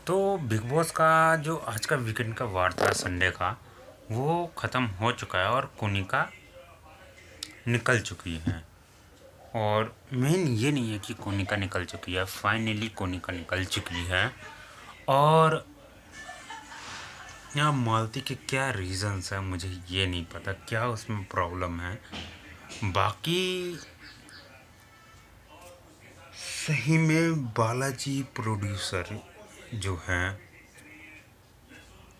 तो big boss का जो आज का वीकेंड का वार था संडे का, वो ख़त्म हो चुका है और कोनिका निकल चुकी है। और मेन ये नहीं है कि कोनिका निकल चुकी है, फाइनली कोनिका निकल चुकी है। और यहाँ मालती के क्या रीज़न्स हैं मुझे ये नहीं पता, क्या उसमें प्रॉब्लम है। बाकी सही में बालाजी प्रोड्यूसर जो है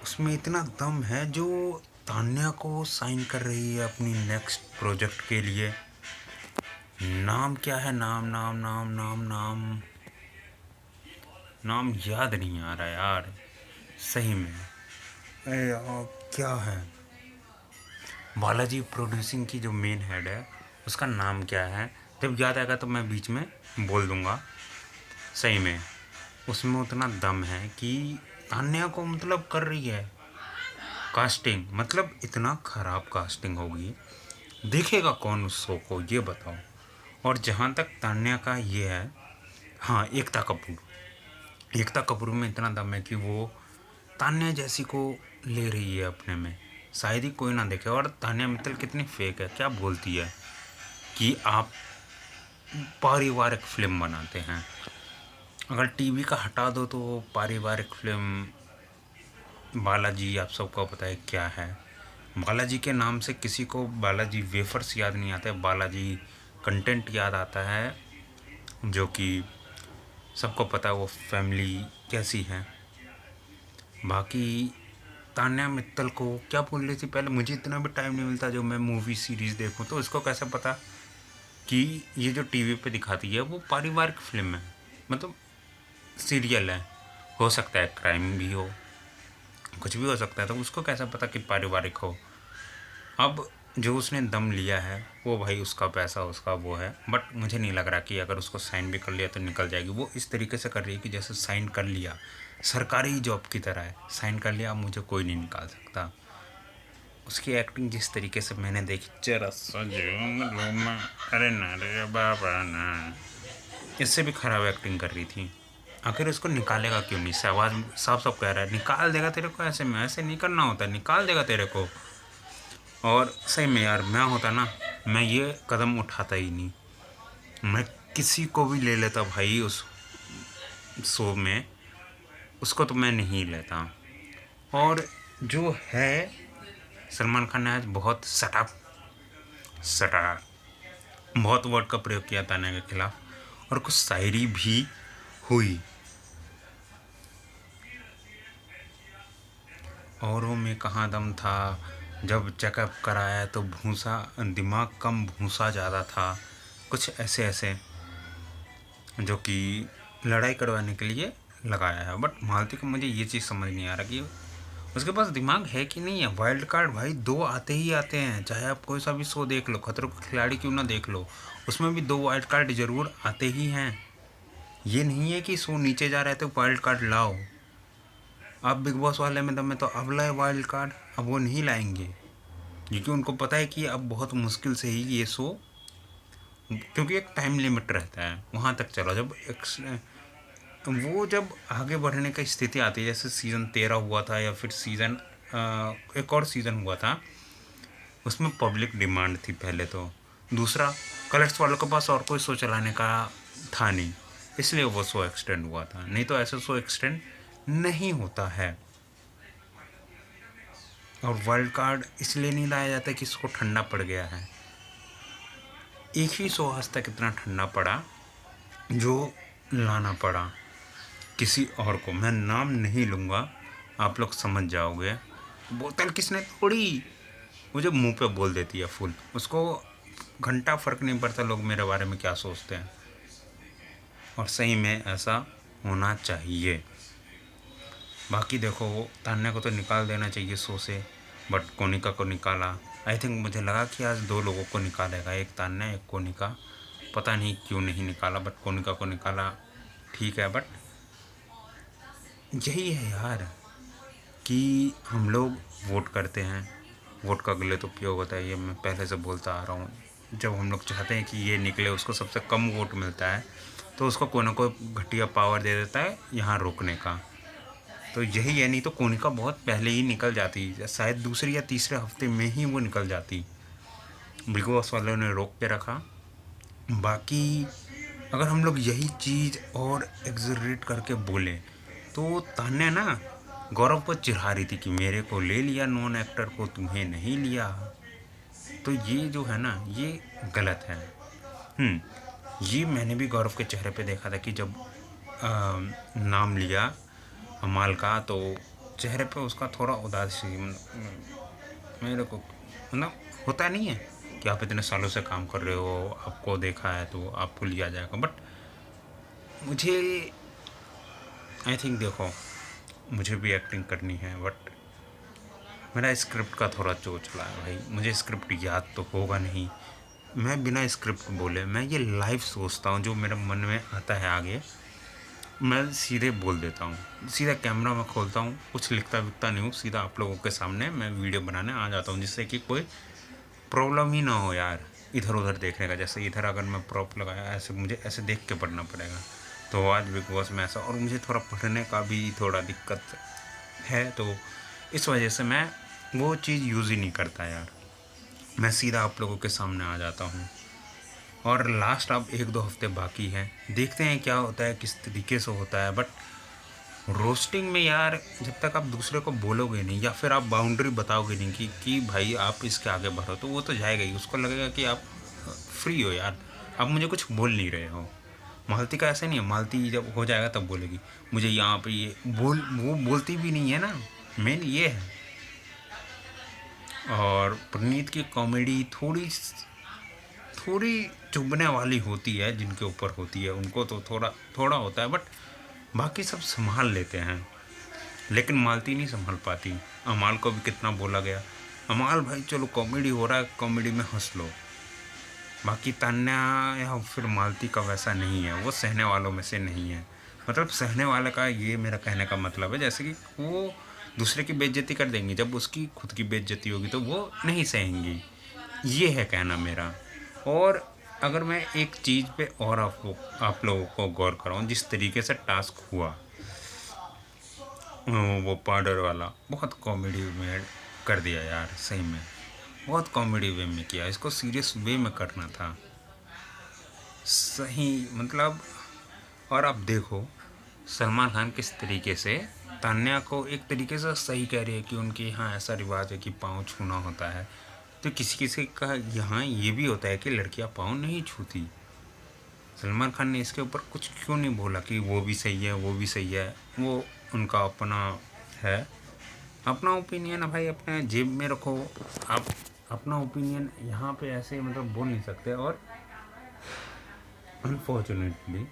उसमें इतना दम है जो तान्या को साइन कर रही है अपनी नेक्स्ट प्रोजेक्ट के लिए। नाम क्या है, नाम नाम नाम नाम नाम नाम याद नहीं आ रहा यार सही में। अरे यार क्या है, बालाजी प्रोड्यूसिंग की जो मेन हेड है उसका नाम क्या है, जब याद आएगा तो मैं बीच में बोल दूंगा। सही में उसमें उतना दम है कि तान्या को मतलब कर रही है कास्टिंग, मतलब इतना ख़राब कास्टिंग होगी, देखेगा कौन उस शो को ये बताओ। और जहाँ तक तान्या का ये है, हाँ एकता कपूर में इतना दम है कि वो तान्या जैसी को ले रही है अपने में, शायद ही कोई ना देखे। और तान्या मित्तल कितनी फेक है, क्या बोलती है कि आप पारिवारिक फिल्म बनाते हैं, अगर टीवी का हटा दो तो वो पारिवारिक फिल्म। बालाजी आप सबको पता है क्या है, बालाजी के नाम से किसी को बालाजी वेफर्स याद नहीं आता है, बालाजी कंटेंट याद आता है, जो कि सबको पता है वो फैमिली कैसी है। बाकी तान्या मित्तल को क्या बोल रही थी पहले, मुझे इतना भी टाइम नहीं मिलता जो मैं मूवी सीरीज़ देखूं, तो इसको कैसे पता कि ये जो टीवी पे दिखाती है वो पारिवारिक फिल्म है, मतलब सीरियल है। हो सकता है क्राइम भी हो, कुछ भी हो सकता है, तो उसको कैसे पता कि पारिवारिक हो। अब जो उसने दम लिया है वो भाई उसका पैसा उसका वो है, बट मुझे नहीं लग रहा कि अगर उसको साइन भी कर लिया तो निकल जाएगी। वो इस तरीके से कर रही है कि जैसे साइन कर लिया, सरकारी जॉब की तरह है, साइन कर लिया, अब मुझे कोई नहीं निकाल सकता। उसकी एक्टिंग जिस तरीके से मैंने देखी, जरा अरे ना रे बाबा ना, इससे भी ख़राब एक्टिंग कर रही थी। आखिर उसको निकालेगा क्यों नहीं, सहवाज साफ साफ कह रहा है निकाल देगा तेरे को, ऐसे में ऐसे नहीं करना होता, निकाल देगा तेरे को। और सही में यार मैं होता ना, मैं ये कदम उठाता ही नहीं, मैं किसी को भी ले लेता भाई उस शो में, उसको तो मैं नहीं लेता। और जो है सलमान खान ने आज बहुत सटा बहुत वर्ड का प्रयोग किया तान्या के खिलाफ, और कुछ शायरी भी हुई। औरों में कहाँ दम था, जब चेकअप कराया तो भूसा दिमाग कम भूसा ज़्यादा था, कुछ ऐसे ऐसे जो कि लड़ाई करवाने के लिए लगाया है। बट मालती को मुझे ये चीज़ समझ नहीं आ रहा कि उसके पास दिमाग है कि नहीं है। वाइल्ड कार्ड भाई 2 आते ही आते हैं, चाहे आप कोई सा भी शो देख लो, खतरों के खिलाड़ी क्यों ना देख लो, उसमें भी 2 वाइल्ड कार्ड ज़रूर आते ही हैं। ये नहीं है कि शो नीचे जा रहे तो वाइल्ड कार्ड लाओ। अब बिग बॉस वाले में दम है तो अब लाए वाइल्ड कार्ड, अब वो नहीं लाएंगे क्योंकि उनको पता है कि अब बहुत मुश्किल से ही ये शो, क्योंकि एक टाइम लिमिट रहता है वहाँ तक चलो, जब वो जब आगे बढ़ने की स्थिति आती है, जैसे सीज़न 13 हुआ था या फिर सीज़न एक और सीज़न हुआ था, उसमें पब्लिक डिमांड थी पहले तो, दूसरा कलर्स वालों के पास और कोई शो चलाने का था नहीं, इसलिए वो शो एक्सटेंड हुआ था, नहीं तो ऐसे शो एक्सटेंड नहीं होता है। और वर्ल्ड कार्ड इसलिए नहीं लाया जाता कि इसको ठंडा पड़ गया है, एक ही शो आज तक इतना ठंडा पड़ा जो लाना पड़ा किसी और को, मैं नाम नहीं लूँगा, आप लोग समझ जाओगे। बोतल किसने तोड़ी, वो जो मुंह पे बोल देती है फुल, उसको घंटा फ़र्क नहीं पड़ता लोग मेरे बारे में क्या सोचते हैं। और सही में ऐसा होना चाहिए। बाकी देखो तान्या को तो निकाल देना चाहिए शो से, बट कोनिका को निकाला। आई थिंक मुझे लगा कि आज 2 लोगों को निकालेगा, एक तान्या एक कोनिका, पता नहीं क्यों नहीं निकाला, बट कोनिका को निकाला ठीक है। बट यही है यार कि हम लोग वोट करते हैं, वोट का गलत उपयोग होता है, ये मैं पहले से बोलता आ रहा हूँ। जब हम लोग चाहते हैं कि ये निकले, उसको सबसे कम वोट मिलता है, तो उसको कोई ना कोई घटिया पावर दे देता है यहाँ रोकने का। तो यही है, नहीं तो कोनिका बहुत पहले ही निकल जाती, शायद दूसरे या तीसरे हफ्ते में ही वो निकल जाती। बिग बॉस वालों ने रोक के रखा। बाकी अगर हम लोग यही चीज़ और एग्जरेट करके बोलें तो तान्या ना गौरव को चिढ़ा रही थी कि मेरे को ले लिया नॉन एक्टर को, तुम्हें नहीं लिया। तो ये जो है ना, ये गलत है। ये मैंने भी गौरव के चेहरे पे देखा था कि जब नाम लिया अमाल का तो चेहरे पे उसका थोड़ा उदासी, मेरे को मतलब होता नहीं है कि आप इतने सालों से काम कर रहे हो, आपको देखा है तो आपको लिया जाएगा। बट मुझे आई थिंक, देखो मुझे भी एक्टिंग करनी है, बट मेरा स्क्रिप्ट का थोड़ा चोचला है भाई। मुझे स्क्रिप्ट याद तो होगा नहीं, मैं बिना स्क्रिप्ट बोले मैं ये लाइव सोचता हूँ, जो मेरे मन में आता है आगे मैं सीधे बोल देता हूँ। सीधा कैमरा में खोलता हूँ, कुछ लिखता विखता नहीं हूँ, सीधा आप लोगों के सामने मैं वीडियो बनाने आ जाता हूँ, जिससे कि कोई प्रॉब्लम ही ना हो यार इधर उधर देखने का। जैसे इधर अगर मैं प्रॉप लगाया ऐसे, मुझे ऐसे देख के पढ़ना पड़ेगा। तो आज बिग बॉस में ऐसा, और मुझे थोड़ा पढ़ने का भी थोड़ा दिक्कत है, तो इस वजह से मैं वो चीज़ यूज़ ही नहीं करता यार। मैं सीधा आप लोगों के सामने आ जाता हूँ। और लास्ट अब 1-2 हफ्ते बाकी हैं, देखते हैं क्या होता है, किस तरीके से होता है। बट रोस्टिंग में यार, जब तक आप दूसरे को बोलोगे नहीं या फिर आप बाउंड्री बताओगे नहीं कि भाई आप इसके आगे बढ़ो, तो वो तो जाएगा ही। उसको लगेगा कि आप फ्री हो यार, आप मुझे कुछ बोल नहीं रहे हो। मालती का ऐसा नहीं है, मालती जब हो जाएगा तब बोलेगी मुझे यहाँ पे ये बोल, वो बोलती भी नहीं है ना, मेन ये है। और पुनीत की कॉमेडी थोड़ी थोड़ी चुभने वाली होती है, जिनके ऊपर होती है उनको तो थोड़ा थोड़ा होता है, बट बाकी सब संभाल लेते हैं। लेकिन मालती नहीं संभाल पाती। अमाल को भी कितना बोला गया, अमाल भाई चलो कॉमेडी हो रहा है, कॉमेडी में हंस लो। बाकी तान्या या फिर मालती का वैसा नहीं है, वो सहने वालों में से नहीं है। मतलब सहने वाले का ये मेरा कहने का मतलब है, जैसे कि वो दूसरे की बेइज्जती कर देंगी, जब उसकी खुद की बेइज्जती होगी तो वो नहीं सहेंगी। ये है कहना मेरा। और अगर मैं एक चीज़ पे और आप लोगों को गौर कराऊँ, जिस तरीके से टास्क हुआ वो पाउडर वाला, बहुत कॉमेडी में कर दिया यार, सही में बहुत कॉमेडी वे में किया। इसको सीरियस वे में करना था सही, मतलब। और अब देखो सलमान खान किस तरीके से तान्या को एक तरीके से सही कह रही है कि उनके यहाँ ऐसा रिवाज है कि पाँव छूना होता है। तो किसी किसी का यहाँ ये भी होता है कि लड़कियाँ पाँव नहीं छूती। सलमान खान ने इसके ऊपर कुछ क्यों नहीं बोला कि वो भी सही है, वो भी सही है। वो उनका अपना है, अपना ओपिनियन है भाई, अपने जेब में रखो। आप अपना ओपिनियन यहाँ पे ऐसे मतलब बोल नहीं सकते। और अनफॉर्चुनेटली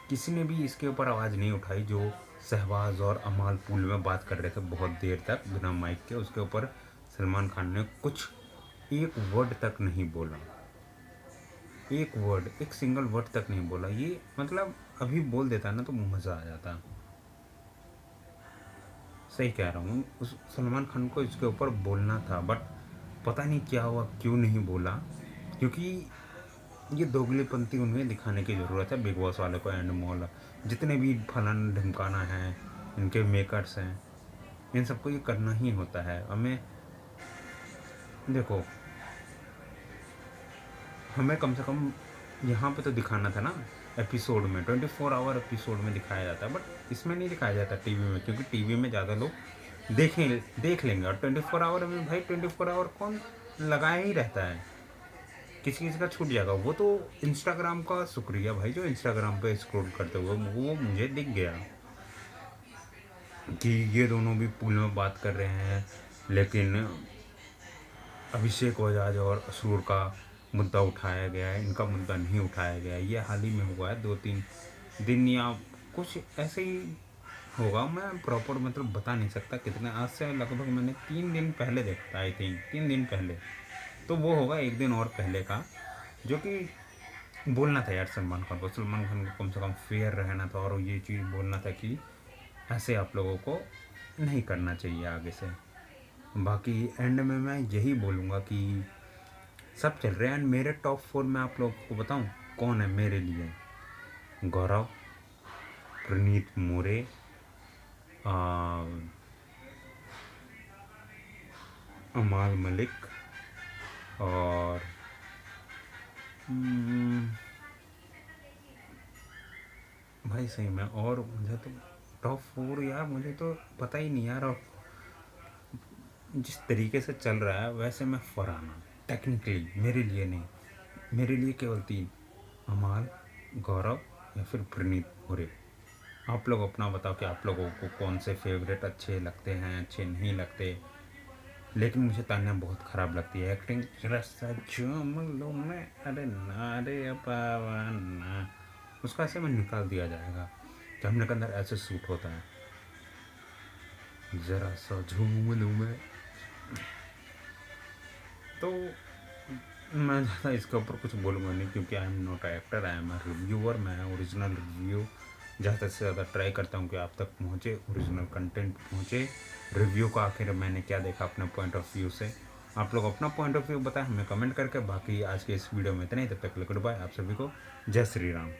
किसी ने भी इसके ऊपर आवाज़ नहीं उठाई। जो शहबाज और अमाल पूल में बात कर रहे थे बहुत देर तक बिना माइक के, उसके ऊपर सलमान खान ने कुछ एक वर्ड तक नहीं बोला, एक वर्ड, एक सिंगल वर्ड तक नहीं बोला। ये मतलब अभी बोल देता ना तो मज़ा आ जाता। सही कह रहा हूँ, उस सलमान खान को इसके ऊपर बोलना था, बट पता नहीं क्या हुआ, क्यों नहीं बोला। क्योंकि ये दोगलीपंथी उन्हें दिखाने की ज़रूरत है बिग बॉस वाले को। एंड मॉल जितने भी फलाना ढमकाना है, इनके मेकर्स हैं, इन सबको ये करना ही होता है। हमें देखो, हमें कम से कम यहाँ पे तो दिखाना था ना, एपिसोड में 24 आवर एपिसोड में दिखाया जाता है। बट इसमें नहीं दिखाया जाता टीवी में, क्योंकि टीवी में ज़्यादा लोग देख लेंगे। और 24 आवर में भाई 24 आवर कौन लगाया ही रहता है, किसी किसी का छूट जाएगा। वो तो इंस्टाग्राम का शुक्रिया भाई, जो इंस्टाग्राम पे स्क्रॉल करते हुए वो मुझे दिख गया कि ये दोनों भी पूल में बात कर रहे हैं, लेकिन अभिषेक बजाज और असुर का मुद्दा उठाया गया है, इनका मुद्दा नहीं उठाया गया है। ये हाल ही में हुआ है, 2-3 दिन या कुछ ऐसे ही होगा। मैं प्रॉपर मतलब बता नहीं सकता कितने, आज से लगभग मैंने 3 दिन पहले देखा था, आई थिंक 3 दिन पहले। तो वो होगा 1 दिन और पहले का, जो कि बोलना था यार सलमान खान को। सलमान खान को कम से कम फेयर रहना था, और ये चीज़ बोलना था कि ऐसे आप लोगों को नहीं करना चाहिए आगे से। बाकी एंड में मैं यही बोलूँगा कि सब चल रहे हैं। एंड मेरे टॉप 4 में आप लोगों को बताऊं कौन है मेरे लिए? गौरव, प्रनीत मोरे, अमाल मलिक और भाई सही में। और मुझे तो टॉप 4 यार मुझे तो पता ही नहीं यार। और जिस तरीके से चल रहा है वैसे मैं फरहाना टेक्निकली मेरे लिए नहीं, मेरे लिए केवल 3, अमाल, गौरव या फिर प्रणीत मोरे। आप लोग अपना बताओ कि आप लोगों को कौन से फेवरेट अच्छे लगते हैं, अच्छे नहीं लगते। लेकिन मुझे तान्या बहुत ख़राब लगती है एक्टिंग। रस्सा झूमलो में अरे ना रे पावाना, उसका ऐसे में निकाल दिया जाएगा कि हमने के अंदर ऐसे सूट होता है। ज़रा सा झूम लूँ मैं। तो मैं ज़्यादा इसके ऊपर कुछ बोलूँगा नहीं क्योंकि I am not actor, I am a reviewer. मैं ओरिजिनल रिव्यू ज़्यादा से ज़्यादा ट्राई करता हूँ कि आप तक पहुँचे, ओरिजिनल कंटेंट पहुँचे। रिव्यू का आखिर मैंने क्या देखा अपने पॉइंट ऑफ व्यू से, आप लोग अपना पॉइंट ऑफ व्यू बताएं हमें कमेंट करके। बाकी आज के इस वीडियो में इतना ही, तब तक गुड बाय। आप सभी को जय श्री राम।